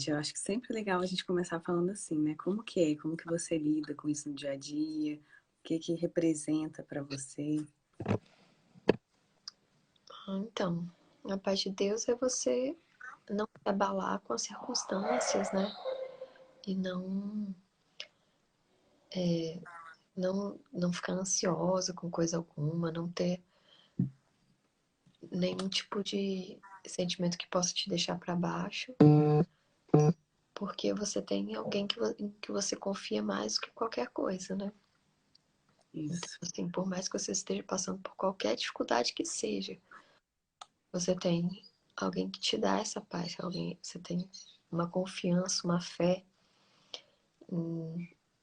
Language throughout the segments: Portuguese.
Eu acho que sempre é legal a gente começar falando assim, né? Como que é? Como que você lida com isso no dia a dia? O que que representa para você? Então, a paz de Deus é você não se abalar com as circunstâncias, né? E não ficar ansiosa com coisa alguma, não ter nenhum tipo de sentimento que possa te deixar para baixo, porque você tem alguém em que você confia mais do que qualquer coisa, né? Então, Isso. assim, por mais que você esteja passando por qualquer dificuldade que seja, você tem alguém que te dá essa paz, você tem uma confiança, uma fé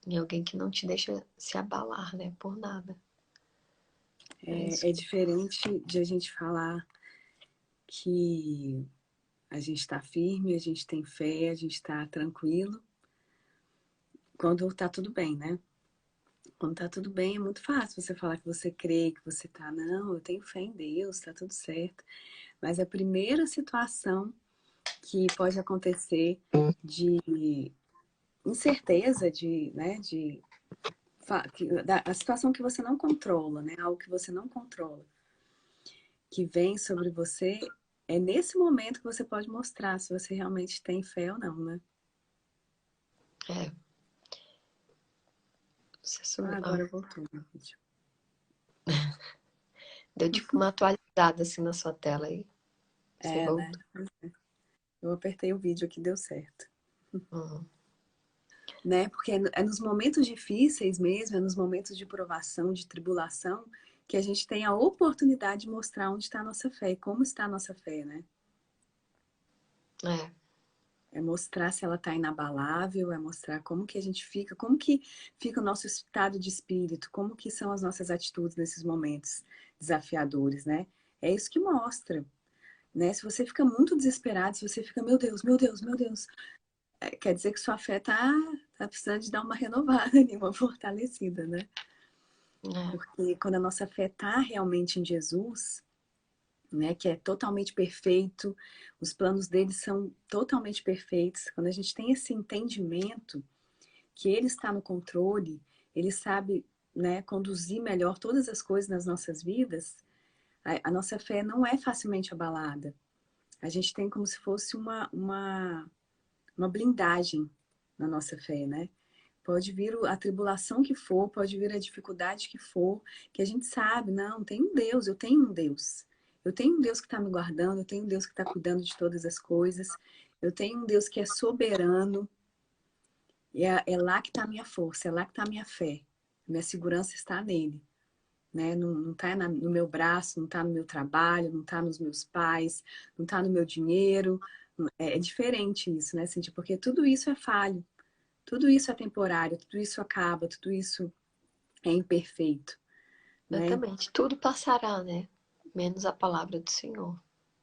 em alguém que não te deixa se abalar, né, por nada. É isso. É diferente de a gente falar que a gente está firme, a gente tem fé, a gente está tranquilo, quando tá tudo bem, né? Quando tá tudo bem, é muito fácil você falar que você crê, que você tá, não, eu tenho fé em Deus, tá tudo certo. Mas a primeira situação que pode acontecer de incerteza, né, a situação que você não controla, né, algo que você não controla, que vem sobre você, é nesse momento que você pode mostrar se você realmente tem fé ou não, né? É, Ah, agora voltou meu vídeo. deu tipo uma atualizada assim na sua tela aí. Você É, né? voltou. Eu apertei o vídeo aqui, deu certo. Uhum. Né? Porque é nos momentos difíceis mesmo, é nos momentos de provação, de tribulação, que a gente tem a oportunidade de mostrar onde está a nossa fé e como está a nossa fé, né? É, É mostrar se ela está inabalável, é mostrar como que a gente fica, como que fica o nosso estado de espírito, como que são as nossas atitudes nesses momentos desafiadores, né? É isso que mostra, né? Se você fica muito desesperado, se você fica, meu Deus, meu Deus, meu Deus, quer dizer que sua fé tá precisando de dar uma renovada, uma fortalecida, né? é, Porque quando a nossa fé está realmente em Jesus, né, que é totalmente perfeito, os planos dele são totalmente perfeitos. Quando a gente tem esse entendimento que ele está no controle, ele sabe, né, conduzir melhor todas as coisas nas nossas vidas, a nossa fé não é facilmente abalada. A gente tem como se fosse uma blindagem na nossa fé, né? Pode vir a tribulação que for, pode vir a dificuldade que for, que a gente sabe, não, tem um Deus, eu tenho um Deus. Eu tenho um Deus que está me guardando, eu tenho um Deus que está cuidando de todas as coisas, eu tenho um Deus que é soberano, e é lá que está a minha força, é lá que está a minha fé. Minha segurança está nele, né? Não está no meu braço, não está no meu trabalho, não está nos meus pais, não está no meu dinheiro. É diferente isso, né, Cintia? Porque tudo isso é falho. Tudo isso é temporário, tudo isso acaba, tudo isso é imperfeito, né? exatamente. Tudo passará, né? Menos a palavra do Senhor.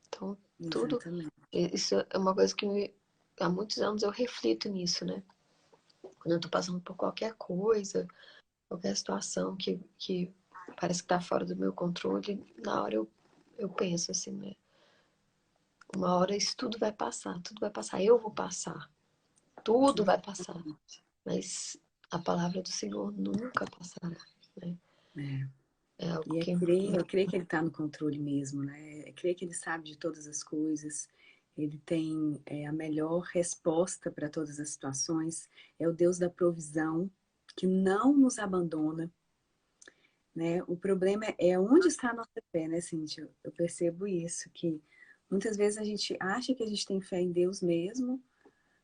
Então, tudo. Exatamente. Isso é uma coisa que há muitos anos eu reflito nisso, né? Quando eu tô passando por qualquer coisa, qualquer situação que parece que tá fora do meu controle, na hora eu penso assim, né? Uma hora isso tudo vai passar, tudo vai passar, eu vou passar, tudo vai passar. Mas a palavra do Senhor nunca passará, né? É. É algo E que é crer que ele está no controle mesmo, né? É crer que ele sabe de todas as coisas, ele tem a melhor resposta para todas as situações, é o Deus da provisão, que não nos abandona, né? O problema é onde está a nossa fé, né, Cíntia? Eu percebo isso, que muitas vezes a gente acha que a gente tem fé em Deus mesmo,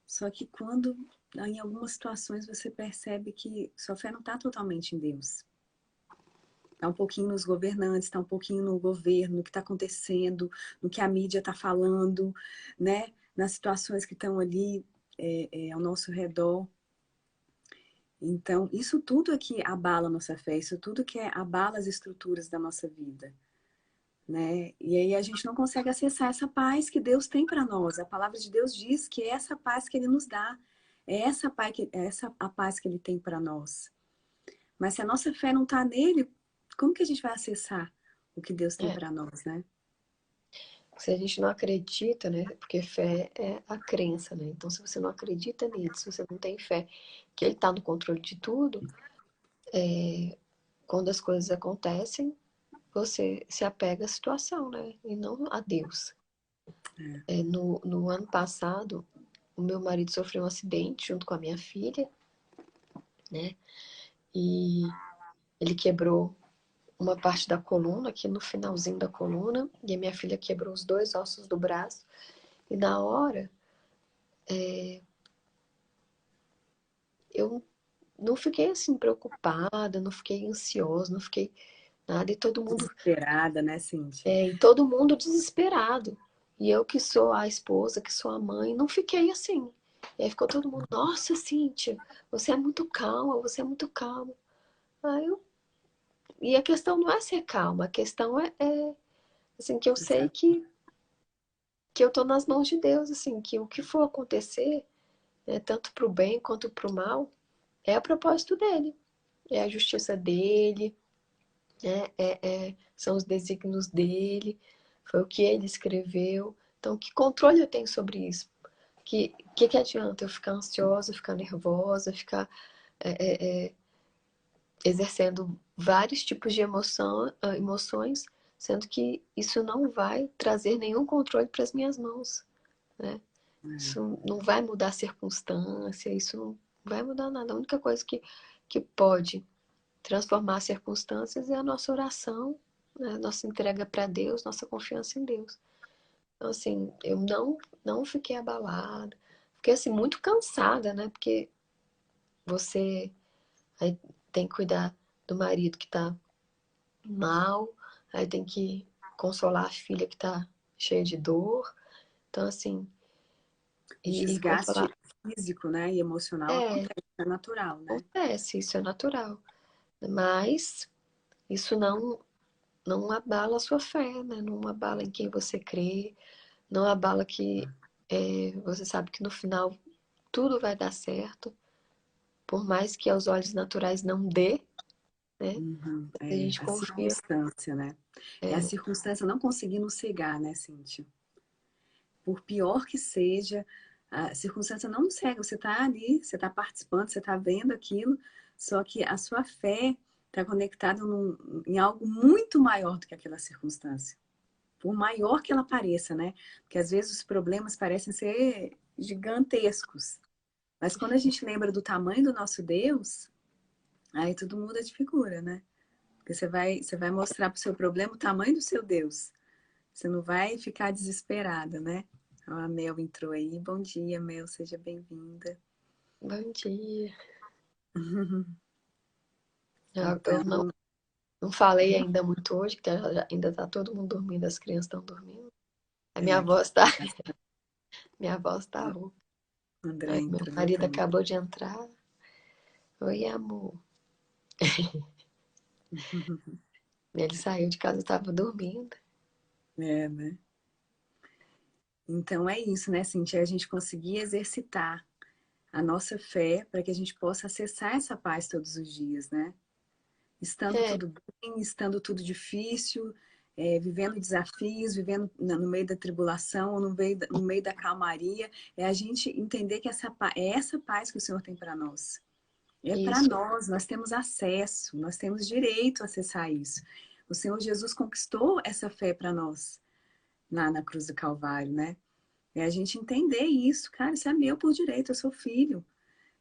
só que quando, em algumas situações, você percebe que sua fé não está totalmente em Deus. Está um pouquinho nos governantes, está um pouquinho no governo, no que está acontecendo, no que a mídia está falando, né? Nas situações que estão ali ao nosso redor. Então, isso tudo é que abala a nossa fé, isso tudo que abala as estruturas da nossa vida, né? E aí a gente não consegue acessar essa paz que Deus tem para nós. A palavra de Deus diz que é essa paz que Ele nos dá, é essa a paz que Ele tem para nós. Mas se a nossa fé não está nele, como que a gente vai acessar o que Deus tem é, para nós, né? se a gente não acredita, né? Porque fé é a crença, né? Então, se você não acredita nele, se você não tem fé que ele está no controle de tudo, quando as coisas acontecem, você se apega à situação, né? E não a Deus. No ano passado, o meu marido sofreu um acidente junto com a minha filha, né? E ele quebrou uma parte da coluna, aqui no finalzinho da coluna, e a minha filha quebrou os dois ossos do braço. E na hora, eu não fiquei assim preocupada, não fiquei ansiosa, não fiquei nada, Desesperada, né, Cíntia? e todo mundo desesperado. E eu que sou a esposa, que sou a mãe, não fiquei assim. E aí ficou todo mundo, nossa, Cíntia, você é muito calma, você é muito calma. Aí eu... E a questão não é ser calma, a questão é assim, que eu sei Exato. que eu tô nas mãos de Deus, assim, que o que for acontecer, né, tanto pro bem quanto pro mal, é a propósito dele, é a justiça dele, né, são os desígnios dele, foi o que ele escreveu. Então, que controle eu tenho sobre isso? Que adianta eu ficar ansiosa, ficar nervosa, ficar é, é, é, exercendo vários tipos de emoções, sendo que isso não vai trazer nenhum controle para as minhas mãos, né? Isso não vai mudar a circunstância, isso não vai mudar nada. A única coisa que pode transformar as circunstâncias é a nossa oração, né? A nossa entrega para Deus, nossa confiança em Deus. Então, assim, eu não fiquei abalada. Fiquei, assim, muito cansada, né? Porque você aí tem que cuidar do marido que tá mal, aí tem que consolar a filha que tá cheia de dor. Então, assim, e consolar. Desgaste físico, né, e emocional É, acontece, é natural, né? acontece, isso é natural. Mas isso não abala a sua fé, né? Não abala em quem você crê, não abala que você sabe que no final tudo vai dar certo, por mais que aos olhos naturais não dê, né? Uhum. A É gente a confia. circunstância, né? É a É, circunstância não conseguir nos cegar, né, Cíntia? Por pior que seja, a circunstância não nos cega. Você está ali, você está participando, você está vendo aquilo, só que a sua fé está conectada em algo muito maior do que aquela circunstância. Por maior que ela pareça, né? Porque às vezes os problemas parecem ser gigantescos. Mas quando a gente lembra do tamanho do nosso Deus, aí tudo muda de figura, né? Porque você vai mostrar para o seu problema o tamanho do seu Deus. Você não vai ficar desesperada, né? Ó, a Mel entrou aí. Bom dia, Mel, seja bem-vinda. bom dia. Eu Então, não falei ainda muito hoje, que ainda tá todo mundo dormindo, as crianças estão dormindo. A minha aqui voz tá, minha voz tá rouca. o André Aí meu entrou marido também. acabou de entrar. Oi, amor. Ele saiu de casa, eu tava dormindo. É, né? Então é isso, né, Cintia? A gente conseguir exercitar a nossa fé para que a gente possa acessar essa paz todos os dias, né? Estando É, tudo bem, estando tudo difícil, vivendo desafios, vivendo no meio da tribulação, no meio da calmaria, é a gente entender que é essa paz que o Senhor tem para nós. É para isso, nós temos acesso, nós temos direito a acessar isso. O Senhor Jesus conquistou essa fé para nós lá na cruz do Calvário, né? É a gente entender isso, cara, isso é meu por direito, eu sou filho.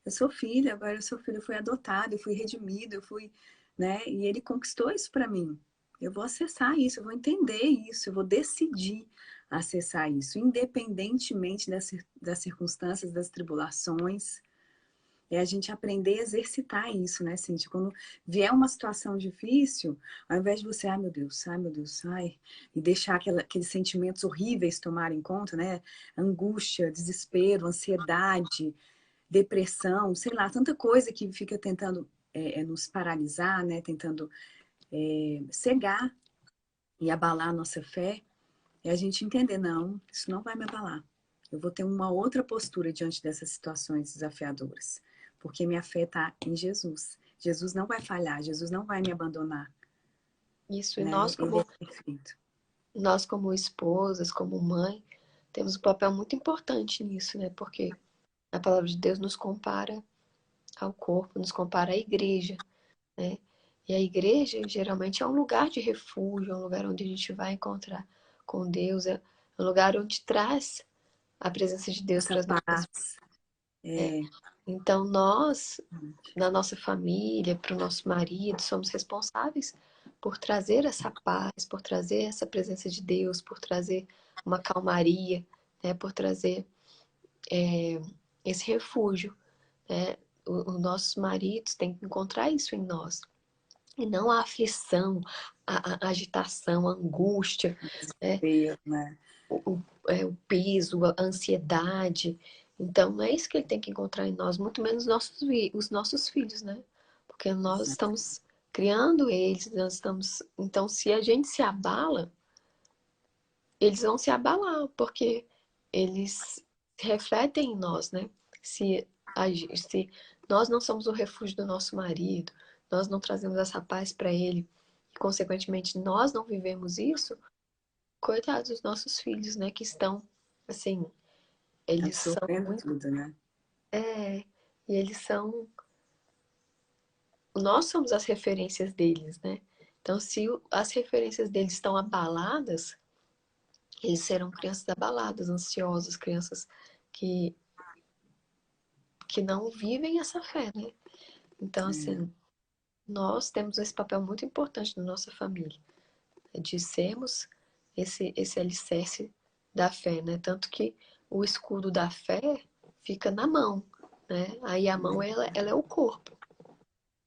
Eu sou filha, agora eu sou filho, eu fui adotado, eu fui redimido, eu fui, né? E ele conquistou isso para mim. Eu vou acessar isso, eu vou entender isso, eu vou decidir acessar isso, independentemente das circunstâncias, das tribulações. É a gente aprender a exercitar isso, né, Cintia? Quando vier uma situação difícil, ao invés de você, ai meu Deus, ai, e deixar aqueles sentimentos horríveis tomarem conta, né? Angústia, desespero, ansiedade, depressão, sei lá, tanta coisa que fica tentando nos paralisar, né? Tentando cegar e abalar a nossa fé, e a gente entender, não, isso não vai me abalar. Eu vou ter uma outra postura diante dessas situações desafiadoras, porque minha fé está em Jesus. Jesus não vai falhar, Jesus não vai me abandonar, isso. E né? nós, Ele é como perfeito. nós como esposas, como mãe, temos um papel muito importante nisso, né? Porque a palavra de Deus nos compara ao corpo, nos compara à igreja, né? E a igreja geralmente é um lugar de refúgio, é um lugar onde a gente vai encontrar com Deus, é um lugar onde traz a presença de Deus Essa para as nossas paz. vidas. É, Então nós, na nossa família, para o nosso marido, somos responsáveis por trazer essa paz, por trazer essa presença de Deus, por trazer uma calmaria, né? Por trazer esse refúgio, né? Os nossos maridos têm que encontrar isso em nós. E não a aflição, a agitação, a angústia, né? Deus, né? O peso, a ansiedade. Então, não é isso que ele tem que encontrar em nós, muito menos os nossos filhos, né? Porque nós Exato. estamos criando eles, nós estamos. Então, se a gente se abala, eles vão se abalar, porque eles refletem em nós, né? Se, se nós não somos o refúgio do nosso marido, nós não trazemos essa paz para ele, e consequentemente nós não vivemos isso, coitados dos nossos filhos, né? Que estão, assim, eles são Absorvendo muito. tudo, né? É, e eles são. Nós somos as referências deles, né? Então, se as referências deles estão abaladas, eles serão crianças abaladas, ansiosas, crianças que que não vivem essa fé, né? Então, É, assim, nós temos esse papel muito importante na nossa família, de sermos esse alicerce da fé, né? Tanto que o escudo da fé fica na mão, né? Aí a mão, ela é o corpo.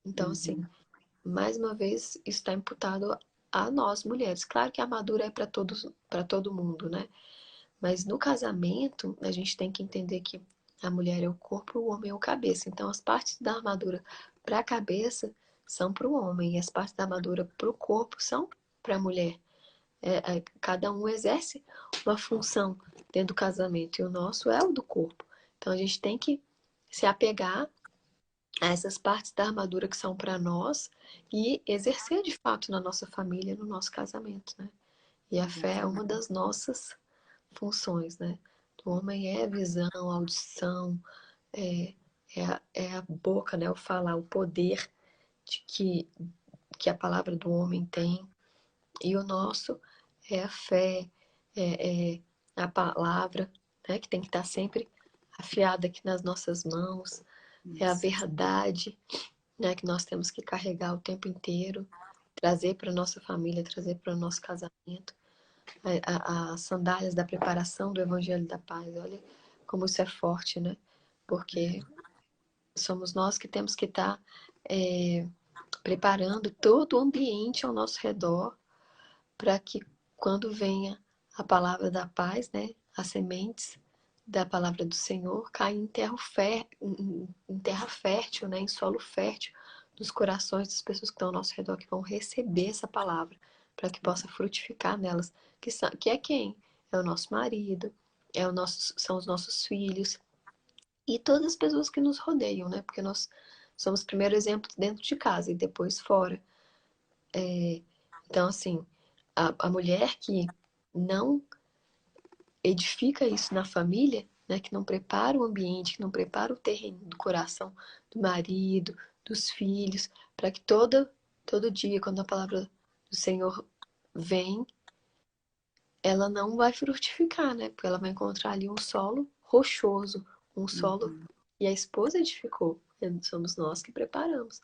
Então, assim, uhum. mais uma vez, isso está imputado a nós, mulheres. Claro que a armadura é para todos, para todo mundo, né? Mas no casamento, a gente tem que entender que a mulher é o corpo, o homem é o cabeça. Então, as partes da armadura para a cabeça são para o homem, e as partes da armadura para o corpo são para a mulher. Cada um exerce uma função dentro do casamento, e o nosso é o do corpo. Então, a gente tem que se apegar a essas partes da armadura que são para nós e exercer de fato na nossa família, no nosso casamento, né? E a fé é uma Exatamente. das nossas funções, né? Do homem é visão, audição, é, é a boca, né? O falar, o poder de que a palavra do homem tem. E o nosso é a fé, é a palavra, né? Que tem que estar sempre afiada aqui nas nossas mãos. É a Isso. verdade, né? Que nós temos que carregar o tempo inteiro, trazer para nossa família, trazer para o nosso casamento. As sandálias da preparação do Evangelho da Paz. Olha como isso é forte, né? Porque somos nós que temos que estar preparando todo o ambiente ao nosso redor para que quando venha a palavra da paz, né? As sementes da palavra do Senhor caem em terra fértil, né? Em solo fértil, nos corações das pessoas que estão ao nosso redor, que vão receber essa palavra, para que possa frutificar nelas, que é quem? É o nosso marido, são os nossos filhos e todas as pessoas que nos rodeiam, né? Porque nós somos primeiro exemplo dentro de casa e depois fora. Então, assim, a mulher que não edifica isso na família, né, que não prepara o ambiente, que não prepara o terreno do coração do marido, dos filhos, para que todo dia, quando a palavra do Senhor vem, ela não vai frutificar, né? Porque ela vai encontrar ali um solo rochoso, um solo Uhum. e a esposa edificou, somos nós que preparamos.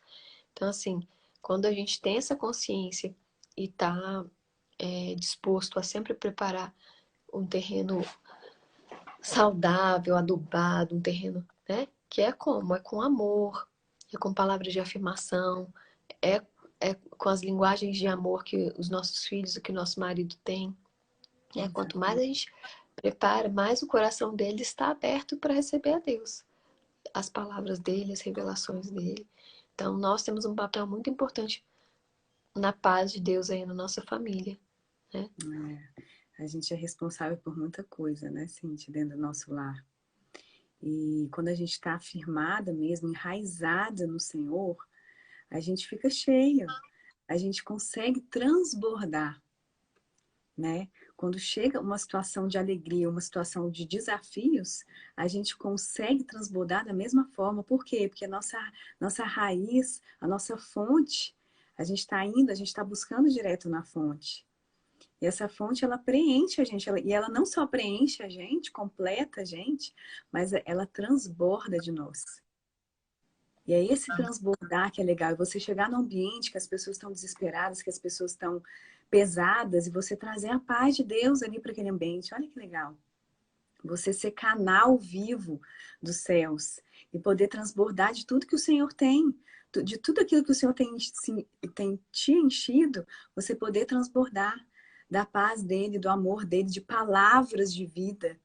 Então, assim, quando a gente tem essa consciência e está disposto a sempre preparar um terreno saudável, adubado, um terreno, né? Que é como? É com amor, é com palavras de afirmação, é, é com as linguagens de amor que os nossos filhos, o que nosso marido tem. Quanto mais a Exatamente. gente prepara, mais o coração dele está aberto para receber a Deus, as palavras dele, as revelações dele. Então, nós temos um papel muito importante na paz de Deus aí na nossa família, né? A gente é responsável por muita coisa, né, Cintia, dentro do nosso lar. E quando a gente está afirmada mesmo, enraizada no Senhor, a gente fica cheia, a gente consegue transbordar, né? Quando chega uma situação de alegria, uma situação de desafios, a gente consegue transbordar da mesma forma. Por quê? Porque a nossa raiz, a nossa fonte, a gente está indo, a gente está buscando direto na fonte. E essa fonte, ela preenche a gente. E ela não só preenche a gente, completa a gente, mas ela transborda de nós. E é esse transbordar que é legal. É você chegar num ambiente que as pessoas estão desesperadas, que as pessoas estão pesadas, e você trazer a paz de Deus ali para aquele ambiente. Olha que legal. Você ser canal vivo dos céus e poder transbordar de tudo que o Senhor tem, de tudo aquilo que o Senhor tem te enchido, você poder transbordar da paz dele, do amor dele, de palavras de vida,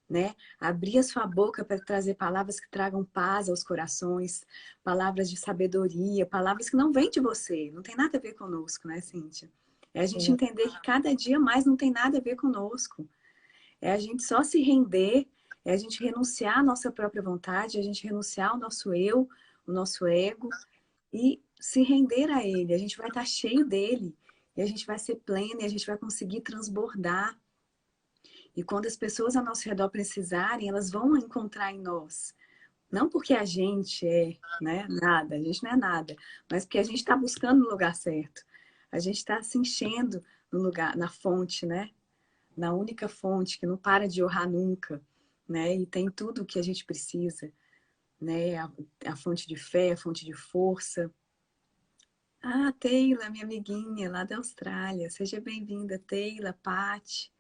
né? Abrir a sua boca para trazer palavras que tragam paz aos corações, palavras de sabedoria, palavras que não vêm de você, não tem nada a ver conosco, né, Cíntia? É a gente entender que cada dia mais não tem nada a ver conosco. É a gente só se render, é a gente renunciar à nossa própria vontade, é a gente renunciar ao nosso eu, o nosso ego e se render a ele. A gente vai estar cheio dele e a gente vai ser pleno e a gente vai conseguir transbordar. E quando as pessoas ao nosso redor precisarem, elas vão encontrar em nós. Não porque a gente é, né, nada, a gente não é nada, mas porque a gente está buscando no lugar certo. A gente está se enchendo no lugar, na fonte, né? Na única fonte que não para de jorrar nunca, né? E tem tudo o que a gente precisa, né? A fonte de fé, a fonte de força. Ah, Teila, minha amiguinha lá da Austrália. Seja bem-vinda, Teila, Pati,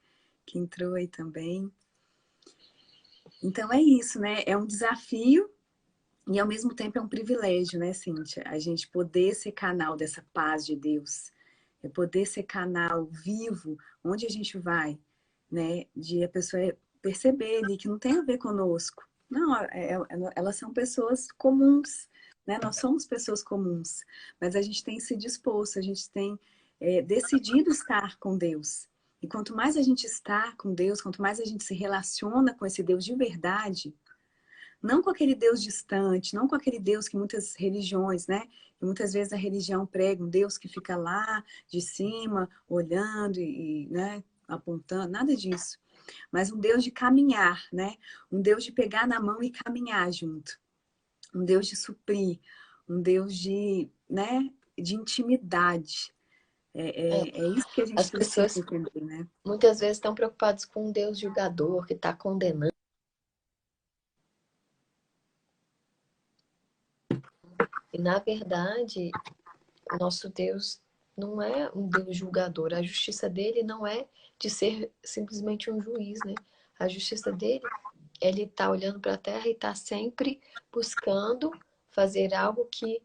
que entrou aí também. Então é isso, né? É um desafio e ao mesmo tempo é um privilégio, né, Cíntia? A gente poder ser canal dessa paz de Deus, é poder ser canal vivo, onde a gente vai, né? De a pessoa perceber ali que não tem a ver conosco. Não, elas são pessoas comuns, né? Nós somos pessoas comuns, mas a gente tem se disposto, a gente tem decidido estar com Deus. E quanto mais a gente está com Deus, quanto mais a gente se relaciona com esse Deus de verdade, não com aquele Deus distante, não com aquele Deus que muitas religiões, né? Que muitas vezes a religião prega um Deus que fica lá de cima, olhando né? Apontando, nada disso. Mas um Deus de caminhar, né? Um Deus de pegar na mão e caminhar junto. Um Deus de suprir, um Deus de, né? De intimidade. É isso que a gente As precisa pessoas entender, né? muitas vezes estão preocupadas com um Deus julgador que está condenando. E, na verdade, nosso Deus não é um Deus julgador. A justiça dele não é de ser simplesmente um juiz, né? A justiça dele, ele está olhando para a terra e está sempre buscando fazer algo que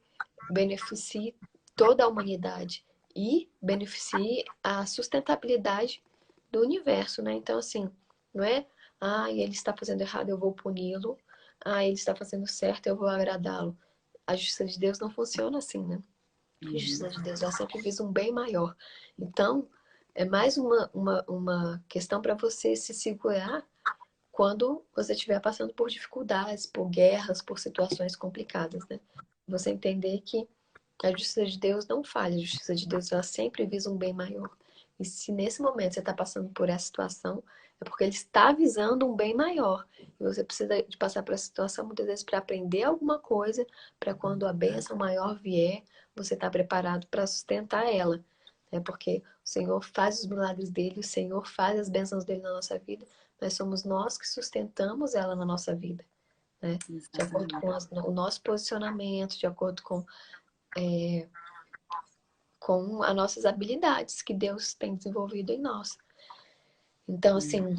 beneficie toda a humanidade e beneficie a sustentabilidade do universo, né? Então, assim, não é, ele está fazendo errado, eu vou puni-lo. Ele está fazendo certo, eu vou agradá-lo. A justiça de Deus não funciona assim, né? A Uhum. justiça de Deus ela sempre visa um bem maior. Então, é mais uma questão para você se segurar quando você estiver passando por dificuldades, por guerras, por situações complicadas, né? Você entender que a justiça de Deus não falha, a justiça de Deus ela sempre visa um bem maior. E se nesse momento você está passando por essa situação, é porque ele está visando um bem maior. E você precisa de passar por essa situação muitas vezes para aprender alguma coisa, para quando a bênção maior vier, você está preparado para sustentar ela. É porque o Senhor faz os milagres dele, o Senhor faz as bênçãos dele na nossa vida, mas somos nós que sustentamos ela na nossa vida. Né? De acordo com o nosso posicionamento, de acordo com as nossas habilidades que Deus tem desenvolvido em nós. Então, assim,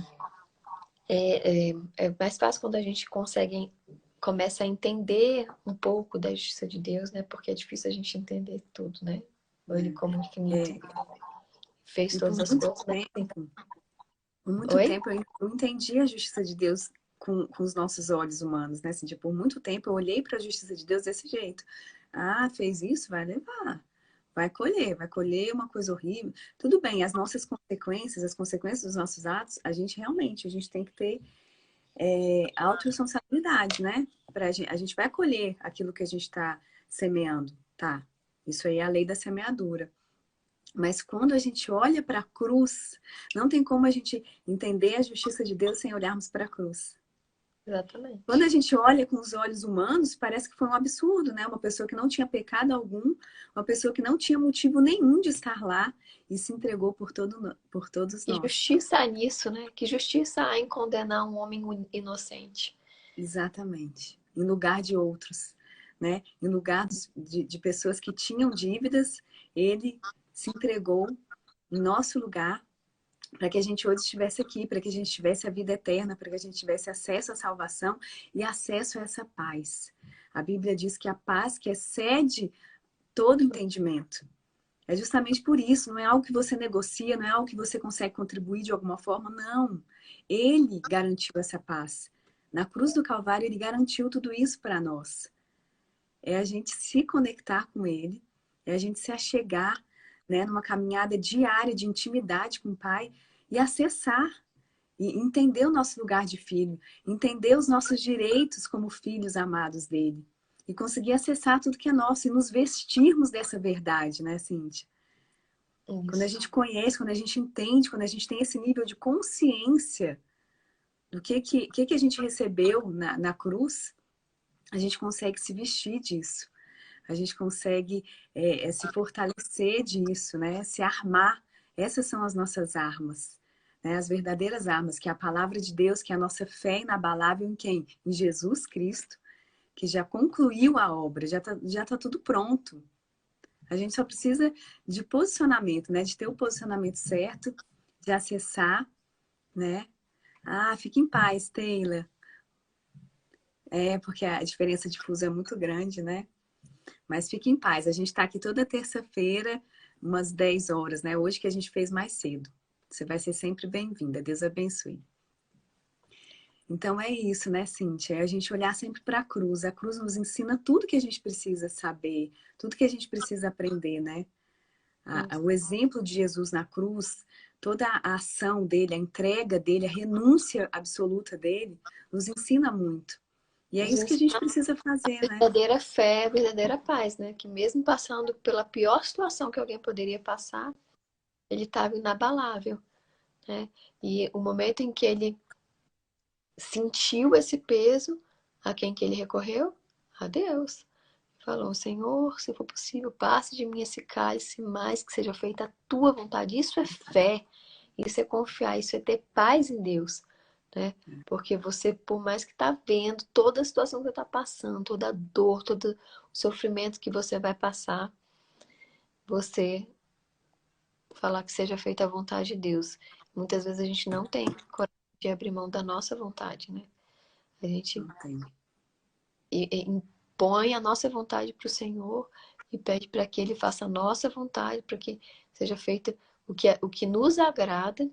é mais fácil quando a gente começa a entender um pouco da justiça de Deus, né? Porque é difícil a gente entender tudo, né? Ele como infinito É, fez e por todas as muito coisas, né? tempo, por muito Oi? tempo eu entendi a justiça de Deus com os nossos olhos humanos, né? Assim, tipo, por muito tempo eu olhei para a justiça de Deus desse jeito. Ah, fez isso, vai levar. Vai colher uma coisa horrível. Tudo bem, as nossas consequências, as consequências dos nossos atos, a gente tem que ter autorresponsabilidade, né? A gente vai colher aquilo que a gente está semeando, tá? Isso aí é a lei da semeadura. Mas quando a gente olha para a cruz, não tem como a gente entender a justiça de Deus sem olharmos para a cruz. Quando Exatamente. a gente olha com os olhos humanos, parece que foi um absurdo, né? Uma pessoa que não tinha pecado algum, uma pessoa que não tinha motivo nenhum de estar lá e se entregou por todos Que nós. justiça há nisso, né? Que justiça há em condenar um homem inocente. Exatamente. Em lugar de outros, né? Em lugar de pessoas que tinham dívidas, ele se entregou em nosso lugar para que a gente hoje estivesse aqui, para que a gente tivesse a vida eterna, para que a gente tivesse acesso à salvação e acesso a essa paz. A Bíblia diz que a paz que excede todo entendimento. É justamente por isso, não é algo que você negocia, não é algo que você consegue contribuir de alguma forma, não. Ele garantiu essa paz. Na cruz do Calvário, ele garantiu tudo isso para nós. É a gente se conectar com ele, é a gente se achegar, né, numa caminhada diária de intimidade com o Pai e acessar e entender o nosso lugar de filho, entender os nossos direitos como filhos amados dele e conseguir acessar tudo que é nosso e nos vestirmos dessa verdade, né, Cíntia? Quando a Isso. gente conhece, quando a gente entende, quando a gente tem esse nível de consciência do que a gente recebeu na cruz, a gente consegue se vestir disso. A gente consegue se fortalecer disso, né? Se armar. Essas são as nossas armas, né? As verdadeiras armas, que é a palavra de Deus, que é a nossa fé inabalável em quem? Em Jesus Cristo, que já concluiu a obra, já tá tudo pronto. A gente só precisa de posicionamento, né? De ter o posicionamento certo, de acessar, né? Ah, fique em paz, Taylor. É, porque a diferença de fuso é muito grande, né? Mas fique em paz. A gente está aqui toda terça-feira, umas 10 horas, né? Hoje que a gente fez mais cedo. Você vai ser sempre bem-vinda. Deus abençoe. Então é isso, né, Cíntia? É a gente olhar sempre para a cruz. A cruz nos ensina tudo que a gente precisa saber, tudo que a gente precisa aprender, né? O exemplo de Jesus na cruz, toda a ação dele, a entrega dele, a renúncia absoluta dele, nos ensina muito. E é Nos isso que a gente ensina precisa fazer, a né? verdadeira fé, a verdadeira paz, né? Que mesmo passando pela pior situação que alguém poderia passar, ele estava inabalável, né? E o momento em que ele sentiu esse peso, a quem que ele recorreu? A Deus. Falou, Senhor, se for possível, passe de mim esse cálice, mas que seja feita a tua vontade. Isso é fé, isso é confiar, isso é ter paz em Deus, né? Porque você, por mais que está vendo toda a situação que você está passando, toda a dor, todo o sofrimento que você vai passar, você falar que seja feita a vontade de Deus. Muitas vezes a gente não tem coragem de abrir mão da nossa vontade, né? A gente Não tem. impõe a nossa vontade para o Senhor e pede para que Ele faça a nossa vontade, para que seja feito o que nos agrada,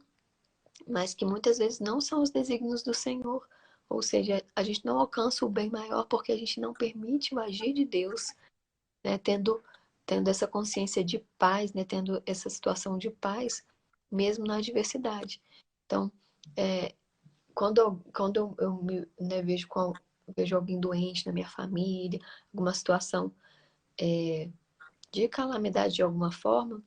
mas que muitas vezes não são os desígnios do Senhor. Ou seja, a gente não alcança o bem maior porque a gente não permite o agir de Deus, né? Tendo essa consciência de paz, né? Tendo essa situação de paz, mesmo na adversidade. Então, é, quando eu me, né, vejo alguém doente na minha família, alguma situação de calamidade de alguma forma,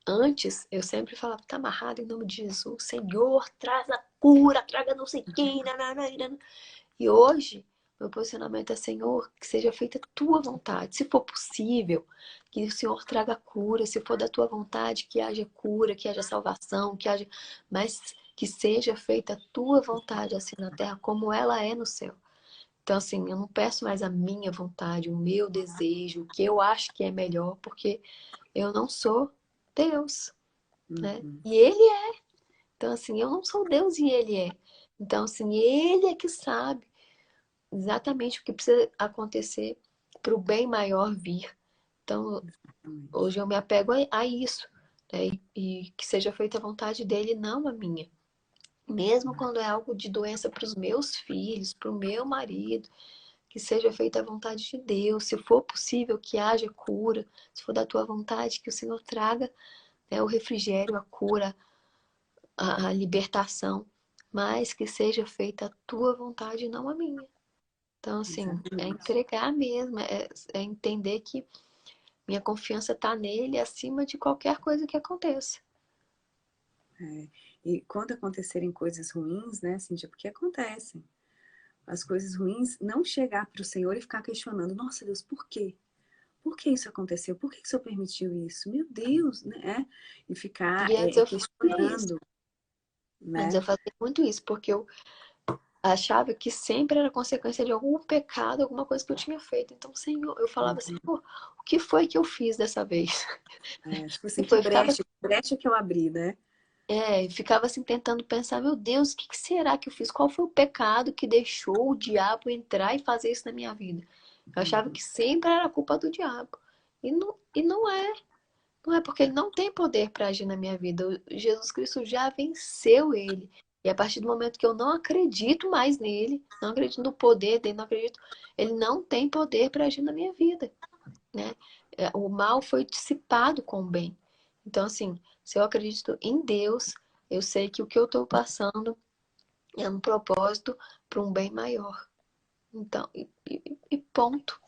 antes eu sempre falava, tá amarrado em nome de Jesus, Senhor, traz a cura, traga não sei quem, nananana. E hoje, meu posicionamento é, Senhor, que seja feita a tua vontade. Se for possível, que o Senhor traga cura. Se for da tua vontade, que haja cura, que haja salvação, que haja. Mas que seja feita a tua vontade, assim na terra, como ela é no céu. Então, assim, eu não peço mais a minha vontade, o meu desejo, o que eu acho que é melhor, porque eu não sou Deus, né? Uhum. E Ele é. Então, assim, eu não sou Deus e Ele é. Então, assim, Ele é que sabe exatamente o que precisa acontecer para o bem maior vir. Então, Exatamente. hoje eu me apego a isso, né? E que seja feita a vontade dele, não a minha. Mesmo quando é algo de doença para os meus filhos, para o meu marido, que seja feita a vontade de Deus. Se for possível, que haja cura. Se for da tua vontade, que o Senhor traga, né, o refrigério, a cura, a libertação. Mas que seja feita a tua vontade, não a minha. Então, assim, é Exatamente. entregar mesmo, é entender que Minha confiança está nele acima de qualquer coisa que aconteça. E quando acontecerem coisas ruins, né, Cíntia, porque acontecem. As coisas ruins, não chegar para o Senhor e ficar questionando, nossa Deus, por quê? Por que isso aconteceu? Por que o Senhor permitiu isso? Meu Deus, né? E ficar E antes eu fazia isso. questionando, Antes né? eu fazia muito isso, porque eu achava que sempre era consequência de algum pecado, alguma coisa que eu tinha feito. Então, Senhor, eu falava, Senhor, o que foi que eu fiz dessa vez? Tipo E assim, foi, ficava, que brecha que eu abri, né? ficava assim tentando pensar, meu Deus, o que será que eu fiz? Qual foi o pecado que deixou o diabo entrar e fazer isso na minha vida? Eu achava que sempre era culpa do diabo. E não é. Não é porque ele não tem poder para agir na minha vida. Jesus Cristo já venceu ele. E a partir do momento que eu não acredito mais nele, não acredito no poder dele, não acredito, ele não tem poder para agir na minha vida, né? O mal foi dissipado com o bem. Então, assim, se eu acredito em Deus, eu sei que o que eu estou passando é um propósito para um bem maior. Então, e ponto,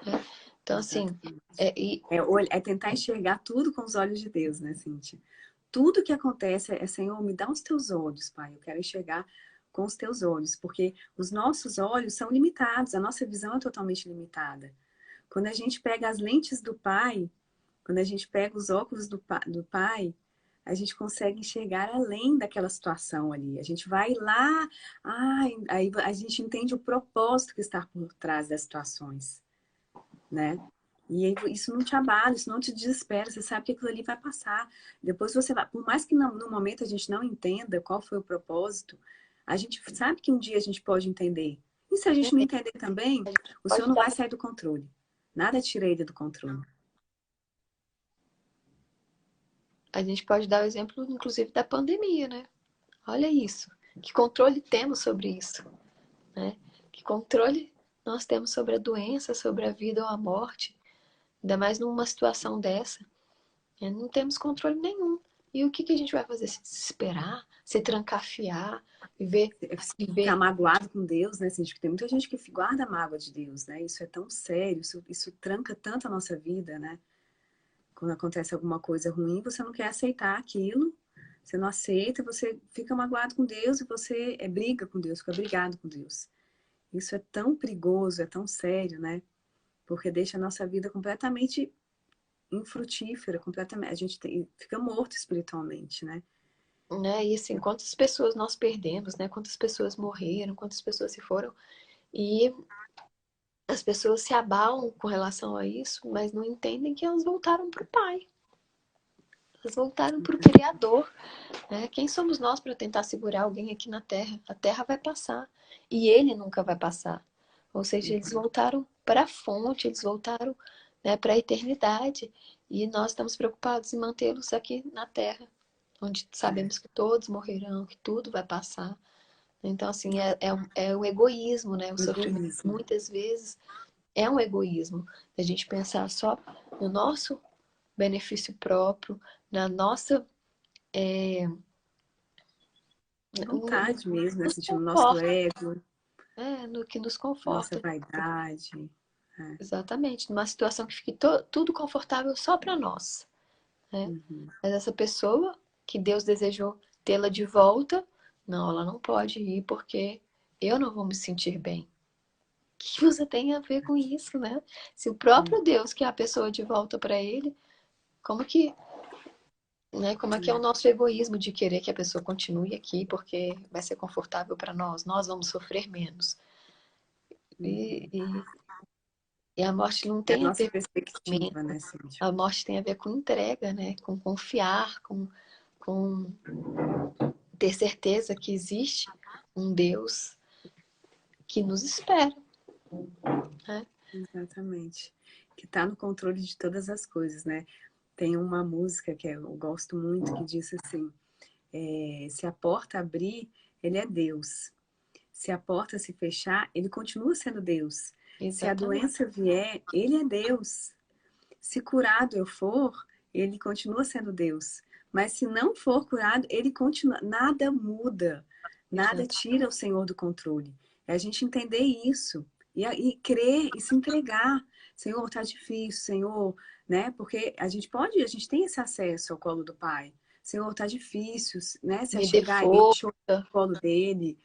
né? Então, assim, Exatamente. é, e É tentar enxergar tudo com os olhos de Deus, né, Cíntia? Tudo que acontece Senhor, me dá os teus olhos, Pai. Eu quero enxergar com os teus olhos, porque os nossos olhos são limitados, a nossa visão é totalmente limitada. Quando a gente pega as lentes do Pai, quando a gente pega os óculos do Pai, a gente consegue enxergar além daquela situação ali. A gente vai lá, aí a gente entende o propósito que está por trás das situações, né? E aí, isso não te abala, isso não te desespera, você sabe que aquilo ali vai passar. Depois você vai, por mais que no momento a gente não entenda qual foi o propósito, a gente sabe que um dia a gente pode entender. E se a gente não entender também, o Senhor pode não dar, vai sair do controle. Nada tira ele do controle. a gente pode dar o exemplo, inclusive, da pandemia, né? Olha isso. Que controle temos sobre isso, né? Que controle nós temos sobre a doença, sobre a vida ou a morte, ainda mais numa situação dessa. Né? Não temos controle nenhum. E o que a gente vai fazer? Se desesperar? Se trancafiar? Viver? Ficar Viver? magoado com Deus, né? Assim, tem muita gente que guarda a mágoa de Deus, né? Isso é tão sério, isso tranca tanto a nossa vida, né? Quando acontece alguma coisa ruim, você não quer aceitar aquilo, você não aceita, você fica magoado com Deus e você briga com Deus, fica brigado com Deus. Isso é tão perigoso, é tão sério, né? Porque deixa a nossa vida completamente infrutífera, completamente. A gente fica morto espiritualmente, né? Né? E assim, quantas pessoas nós perdemos, né? Quantas pessoas morreram, quantas pessoas se foram. E as pessoas se abalam com relação a isso, mas não entendem que elas voltaram para o Pai. Elas voltaram para o Criador. Né? Quem somos nós para tentar segurar alguém aqui na Terra? A Terra vai passar e ele nunca vai passar. Ou seja, eles voltaram para a fonte, eles voltaram, né, para a eternidade. E nós estamos preocupados em mantê-los aqui na Terra, onde sabemos que todos morrerão, que tudo vai passar. Então, assim, é o egoísmo, né? O sofrimento, Egoísmo. muitas vezes, é um egoísmo. A gente pensar só no nosso benefício próprio, na nossa Vontade mesmo, né? nos Sentindo o nosso conforta, ego, no que nos nossa conforta. vaidade. É. Exatamente, numa situação que fique tudo confortável só para nós, né? Uhum. Mas essa pessoa que Deus desejou tê-la de volta, não, ela não pode ir porque eu não vou me sentir bem. O que você tem a ver com isso, né? Se o próprio Deus quer a pessoa de volta para ele, como que, né? Como é que é o nosso egoísmo de querer que a pessoa continue aqui porque vai ser confortável para nós? Nós vamos sofrer menos. E, Uhum. e, e a morte não É a tem a nossa ver perspectiva, né, Cíntia? A morte tem a ver com entrega, né? Com confiar, com ter certeza que existe um Deus que nos espera, né? Exatamente. Que está no controle de todas as coisas, né? Tem uma música que eu gosto muito que diz assim: se a porta abrir, ele é Deus. Se a porta se fechar, ele continua sendo Deus. Se a Exatamente. doença vier, ele é Deus. Se curado eu for, ele continua sendo Deus. Mas se não for curado, ele continua. Nada muda. Nada Exato. tira o Senhor do controle. É a gente entender isso. E crer e se entregar. Senhor, tá difícil, Senhor, né? Porque a gente tem esse acesso ao colo do Pai. Senhor, tá difícil, né? Se Me dê achegar a Ele, chorar força. no colo dele,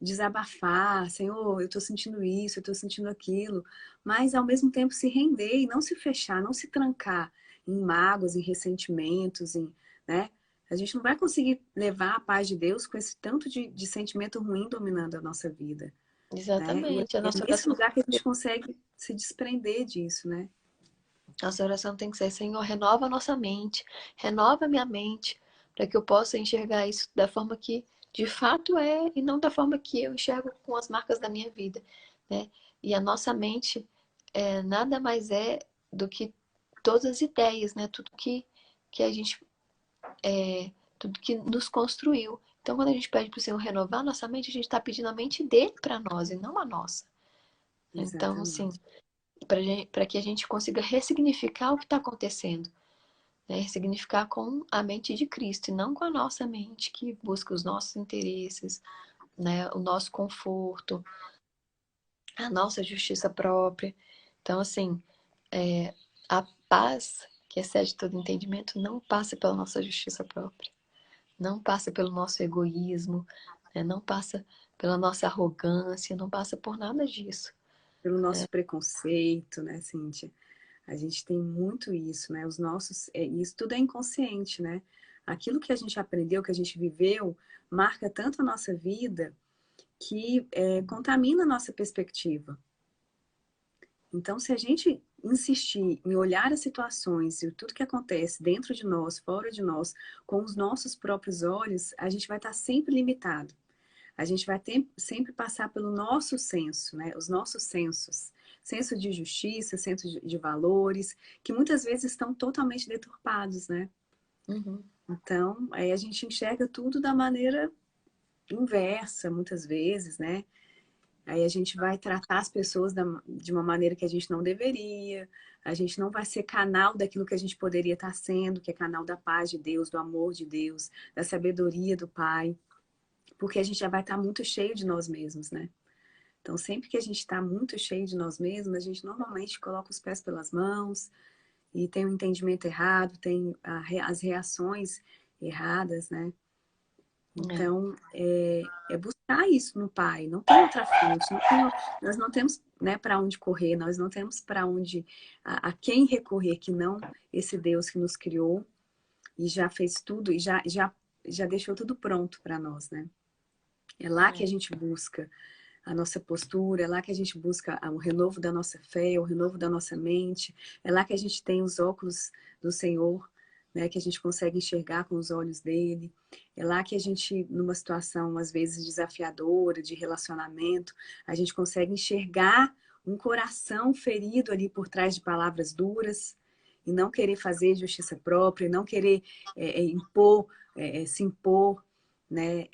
desabafar, Senhor, eu tô sentindo isso, eu tô sentindo aquilo, mas ao mesmo tempo se render e não se fechar, não se trancar em mágoas, em ressentimentos, né? A gente não vai conseguir levar a paz de Deus com esse tanto de sentimento ruim dominando a nossa vida, né? E Exatamente. A é nossa nesse oração, lugar que a gente consegue se desprender disso, né? nossa oração tem que ser, Senhor, renova a nossa mente, renova a minha mente, para que eu possa enxergar isso da forma que de fato é e não da forma que eu enxergo com as marcas da minha vida, né? E a nossa mente nada mais é do que todas as ideias, né? Que a gente, tudo que nos construiu. Então, quando a gente pede para o Senhor renovar a nossa mente, a gente está pedindo a mente dele para nós e não a nossa. Então, assim, Exatamente. para que a gente consiga ressignificar o que está acontecendo, né? Ressignificar com a mente de Cristo e não com a nossa mente que busca os nossos interesses, né? O nosso conforto, a nossa justiça própria. Então, assim, a paz que excede todo entendimento não passa pela nossa justiça própria, não passa pelo nosso egoísmo, né? Não passa pela nossa arrogância, não passa por nada disso. Pelo nosso preconceito, né, Cíntia? A gente tem muito isso, né? Os nossos, isso tudo é inconsciente, né? Aquilo que a gente aprendeu, que a gente viveu, marca tanto a nossa vida que contamina a nossa perspectiva. Então, se a gente insistir em olhar as situações e tudo que acontece dentro de nós, fora de nós, com os nossos próprios olhos, a gente vai estar sempre limitado. A gente vai sempre passar pelo nosso senso, né? Os nossos sensos. Senso de justiça, senso de valores, que muitas vezes estão totalmente deturpados, né? Uhum. Então, aí a gente enxerga tudo da maneira inversa, muitas vezes, né? Aí a gente vai tratar as pessoas de uma maneira que a gente não deveria, a gente não vai ser canal daquilo que a gente poderia estar sendo, que é canal da paz de Deus, do amor de Deus, da sabedoria do Pai, porque a gente já vai estar muito cheio de nós mesmos, né? Então, sempre que a gente está muito cheio de nós mesmos, a gente normalmente coloca os pés pelas mãos e tem o entendimento errado, tem as reações erradas, né? É, Então, é buscar isso no Pai, não tem outra fonte, nós não temos, né, para onde correr, nós não temos para onde, a quem recorrer, que não esse Deus que nos criou e já fez tudo e já deixou tudo pronto para nós, né? É lá que a é, gente busca a nossa postura, é lá que a gente busca o renovo da nossa fé, o renovo da nossa mente, é lá que a gente tem os óculos do Senhor, né, que a gente consegue enxergar com os olhos dele, é lá que a gente, numa situação às vezes desafiadora, de relacionamento, a gente consegue enxergar um coração ferido ali por trás de palavras duras, e não querer fazer justiça própria, não querer impor, se impor, né,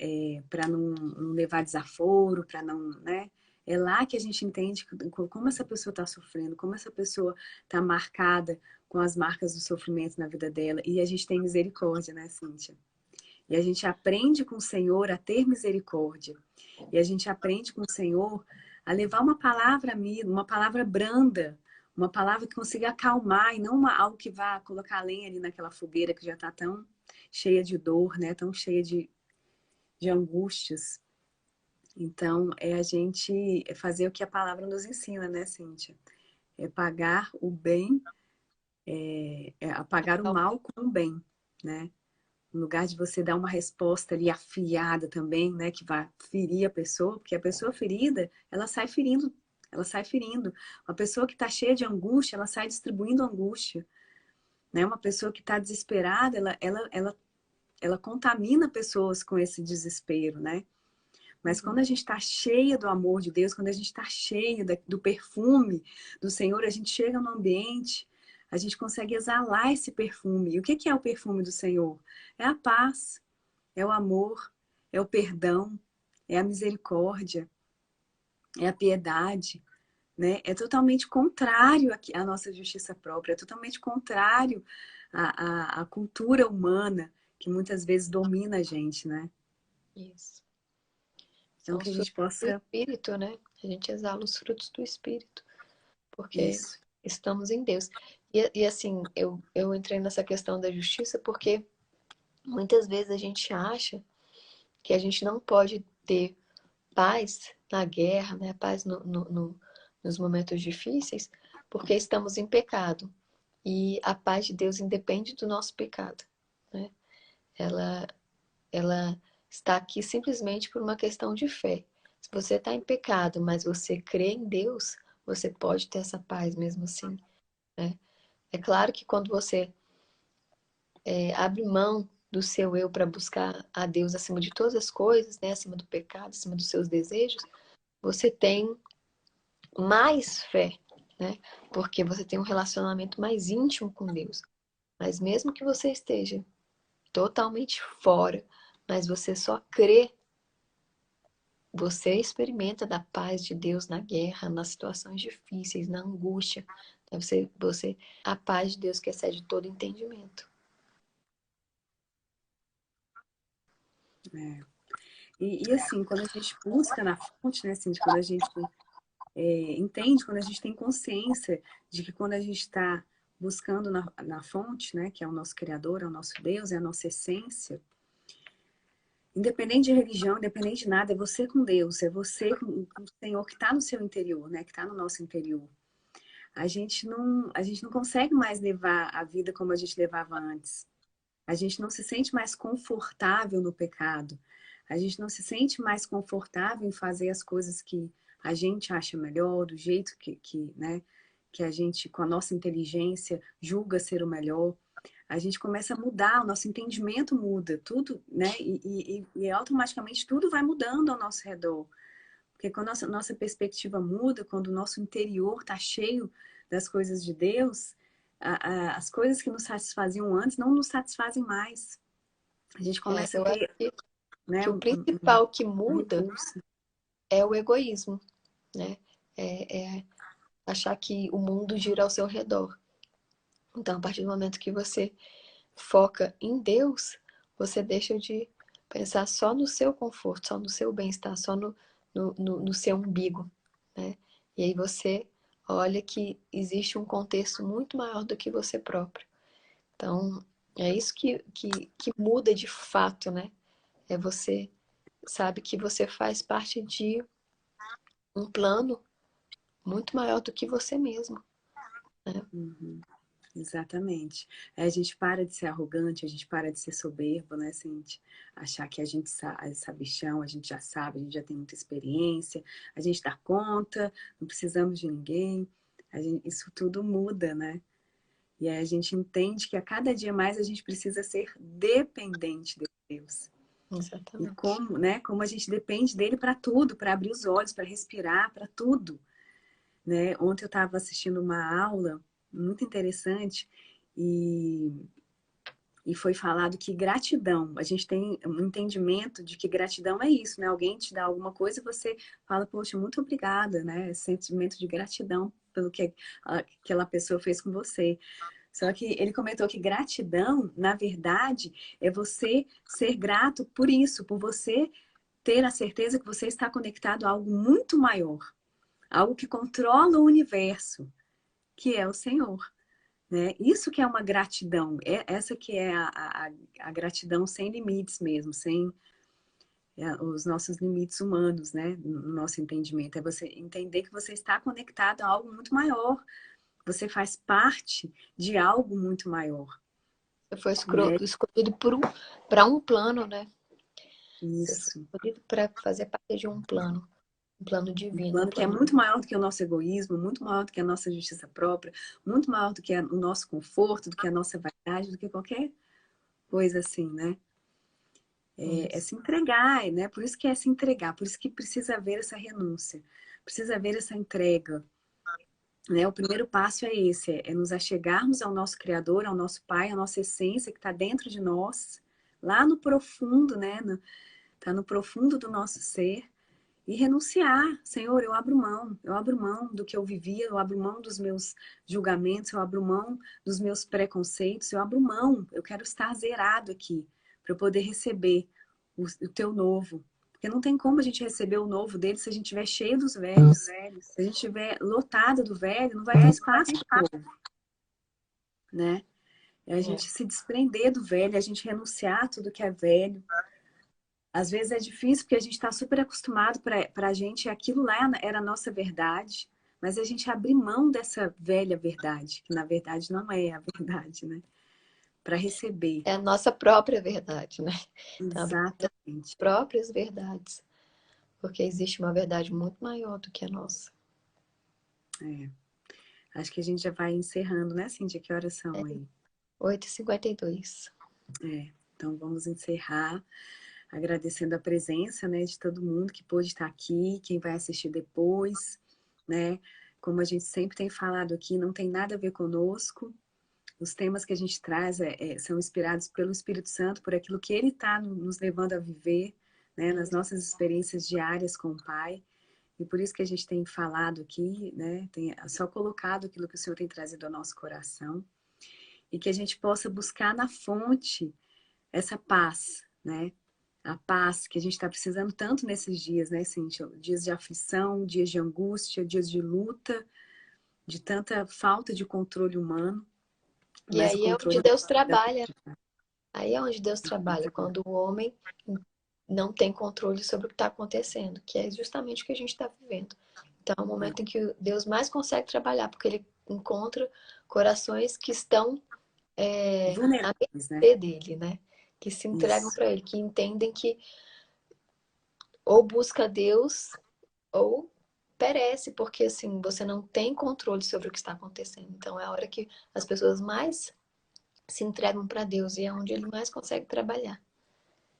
para não levar desaforo, para não, né? É lá que a gente entende como essa pessoa está sofrendo, como essa pessoa está marcada com as marcas do sofrimento na vida dela. E a gente tem misericórdia, né, Cíntia? E a gente aprende com o Senhor a ter misericórdia. E a gente aprende com o Senhor a levar uma palavra amiga, uma palavra branda, uma palavra que consiga acalmar e não algo que vá colocar lenha ali naquela fogueira que já está tão cheia de dor, né? Tão cheia de angústias. Então, é a gente fazer o que a palavra nos ensina, né, Cíntia? É pagar o bem, apagar o mal com o bem, né? No lugar de você dar uma resposta ali afiada também, né, que vai ferir a pessoa, porque a pessoa ferida, ela sai ferindo, ela sai ferindo. Uma pessoa que está cheia de angústia, ela sai distribuindo angústia, né? Uma pessoa que está desesperada, ela contamina pessoas com esse desespero, né? Mas quando uhum. a gente está cheia do amor de Deus, quando a gente está cheia do perfume do Senhor, a gente chega no ambiente, a gente consegue exalar esse perfume. E o que é o perfume do Senhor? É a paz, é o amor, é o perdão, é a misericórdia, é a piedade, né? É totalmente contrário à nossa justiça própria, é totalmente contrário à cultura humana que muitas vezes domina a gente, né? Isso. Então São os que a frutos gente do possa Espírito, né? A gente exala os frutos do Espírito, porque Isso. estamos em Deus. E assim, eu entrei nessa questão da justiça porque muitas vezes a gente acha que a gente não pode ter paz na guerra, né? Paz nos momentos difíceis, porque estamos em pecado. E a paz de Deus independe do nosso pecado, né? Ela, ela está aqui simplesmente por uma questão de fé. Se você está em pecado, mas você crê em Deus, você pode ter essa paz mesmo assim, né? É claro que quando você abre mão do seu eu para buscar a Deus acima de todas as coisas, né? Acima do pecado, acima dos seus desejos, você tem mais fé, né? Porque você tem um relacionamento mais íntimo com Deus. Mas mesmo que você esteja totalmente fora, mas você só crê, você experimenta da paz de Deus na guerra, nas situações difíceis, na angústia. Então, a paz de Deus que excede todo entendimento. É. E assim, quando a gente busca na fonte, né, assim, quando a gente entende, quando a gente tem consciência de que quando a gente está buscando na fonte, né, que é o nosso Criador, é o nosso Deus, é a nossa essência, independente de religião, independente de nada, é você com Deus, é você com o Senhor que está no seu interior, né, que está no nosso interior. A gente não consegue mais levar a vida como a gente levava antes. A gente não se sente mais confortável no pecado. A gente não se sente mais confortável em fazer as coisas que a gente acha melhor, do jeito né, que a gente, com a nossa inteligência, julga ser o melhor. A gente começa a mudar, o nosso entendimento muda, tudo, né? E automaticamente tudo vai mudando ao nosso redor. Porque quando a nossa perspectiva muda, quando o nosso interior está cheio das coisas de Deus, as coisas que nos satisfaziam antes não nos satisfazem mais. A gente começa a Eu acho ter, né, que o principal que uma muda repulsa. é o egoísmo, né? É achar que o mundo gira ao seu redor. Então, a partir do momento que você foca em Deus, você deixa de pensar só no seu conforto, só no seu bem-estar, só no seu umbigo, né? E aí você olha que existe um contexto muito maior do que você próprio. Então, é isso que muda de fato, né? É você sabe que você faz parte de um plano muito maior do que você mesmo, né? Uhum, exatamente. A gente para de ser arrogante, a gente para de ser soberbo, né? Se a gente achar que a gente sabe chão, a gente já sabe, a gente já tem muita experiência, a gente dá conta, não precisamos de ninguém. Isso tudo muda, né? E aí a gente entende que a cada dia mais a gente precisa ser dependente de Deus. E Exatamente. como, né? Como a gente depende dele para tudo, para abrir os olhos, para respirar, para tudo, né? Ontem eu estava assistindo uma aula muito interessante e, e foi falado que gratidão, a gente tem um entendimento de que gratidão é isso, né? Alguém te dá alguma coisa e você fala, poxa, muito obrigada, né? Sentimento de gratidão pelo que aquela pessoa fez com você. Só que ele comentou que gratidão, na verdade, é você ser grato por isso, por você ter a certeza que você está conectado a algo muito maior, algo que controla o universo, que é o Senhor. Né? Isso que é uma gratidão, essa que é a gratidão sem limites mesmo, sem os nossos limites humanos, né? No nosso entendimento. É você entender que você está conectado a algo muito maior, você faz parte de algo muito maior. Você foi Né? escolhido para um plano, né? Você foi Isso. escolhido para fazer parte de um plano Um divino, um plano que é plano. muito maior do que o nosso egoísmo, muito maior do que a nossa justiça própria, muito maior do que o nosso conforto, do que a nossa vaidade, do que qualquer coisa assim, né? É Isso. se entregar, né? Por isso que é se entregar, por isso que precisa haver essa renúncia, precisa haver essa entrega, né? O primeiro passo é esse, é nos achegarmos ao nosso Criador, ao nosso Pai, à nossa essência que está dentro de nós, lá no profundo, né? Tá no profundo do nosso ser e renunciar. Senhor, eu abro mão do que eu vivia, eu abro mão dos meus julgamentos, eu abro mão dos meus preconceitos, eu abro mão, eu quero estar zerado aqui para eu poder receber o teu novo, Porque não tem como a gente receber o novo dele se a gente estiver cheio dos velhos. Se a gente estiver lotado do velho, não vai ter espaço para o novo, né? É a gente se desprender do velho, a gente renunciar a tudo que é velho. Às vezes é difícil porque a gente está super acostumado, para a gente aquilo lá era a nossa verdade, mas a gente abrir mão dessa velha verdade, que na verdade não é a verdade, né? Para receber. É a nossa própria verdade, né? Então, abrir mão das Exatamente. próprias verdades. Porque existe uma verdade muito maior do que a nossa. É. Acho que a gente já vai encerrando, né, Cíntia? Que horas são aí? 8h52. É. Então vamos encerrar agradecendo a presença, né, de todo mundo que pôde estar aqui, quem vai assistir depois, né? Como a gente sempre tem falado aqui, não tem nada a ver conosco. Os temas que a gente traz são inspirados pelo Espírito Santo, por aquilo que ele está nos levando a viver, né, nas nossas experiências diárias com o Pai. E por isso que a gente tem falado aqui, né, tem só colocado aquilo que o Senhor tem trazido ao nosso coração. E que a gente possa buscar na fonte essa paz, né? A paz que a gente está precisando tanto nesses dias, né, Cíntia? Dias de aflição, dias de angústia, dias de luta, de tanta falta de controle humano, E mas o aí é onde controle Deus da... trabalha. Aí é onde Deus trabalha, quando o homem não tem controle sobre o que está acontecendo, que é justamente o que a gente está vivendo. Então é o momento em que Deus mais consegue trabalhar, porque ele encontra corações que estão à vulneráveis, né? mercê dele, né? Que se entregam Isso, para ele, que entendem que ou busca Deus ou perece, porque assim, você não tem controle sobre o que está acontecendo. Então é a hora que as pessoas mais se entregam para Deus e é onde ele mais consegue trabalhar.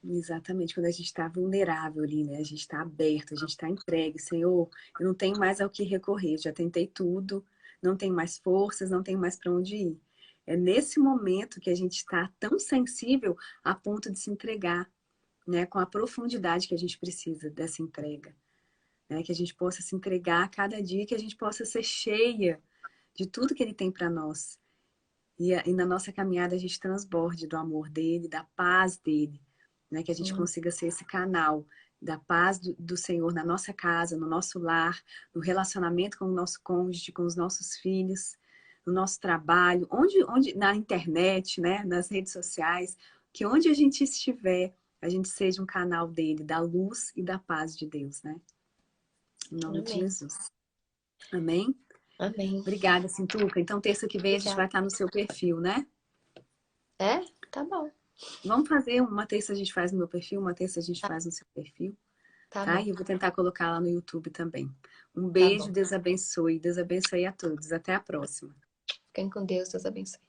exatamente. Quando a gente está vulnerável ali, né? A gente está aberto, a gente está entregue. Senhor, eu não tenho mais ao que recorrer, já tentei tudo, não tenho mais forças, não tenho mais para onde ir. É nesse momento que a gente está tão sensível a ponto de se entregar, né? Com a profundidade que a gente precisa dessa entrega, né? Que a gente possa se entregar a cada dia, que a gente possa ser cheia de tudo que Ele tem para nós. E na nossa caminhada a gente transborde do amor dele, da paz dele, né? Que a gente consiga ser esse canal da paz do Senhor na nossa casa, no nosso lar, no relacionamento com o nosso cônjuge, com os nossos filhos, no nosso trabalho, onde na internet, né? Nas redes sociais, que onde a gente estiver, a gente seja um canal dele, da luz e da paz de Deus, né? Em nome de Amém. Jesus. Amém? Amém. Obrigada, Cintuca. Então, terça que vem a gente Obrigada. vai estar no seu perfil, né? É? Tá bom. Vamos fazer uma terça a gente faz no meu perfil, uma terça a gente faz no seu perfil, Tá tá? bom. E eu vou tentar colocar lá no YouTube também. Um Tá beijo, bom. Deus abençoe. Deus abençoe a todos. Até a próxima. Fiquem com Deus. Deus abençoe.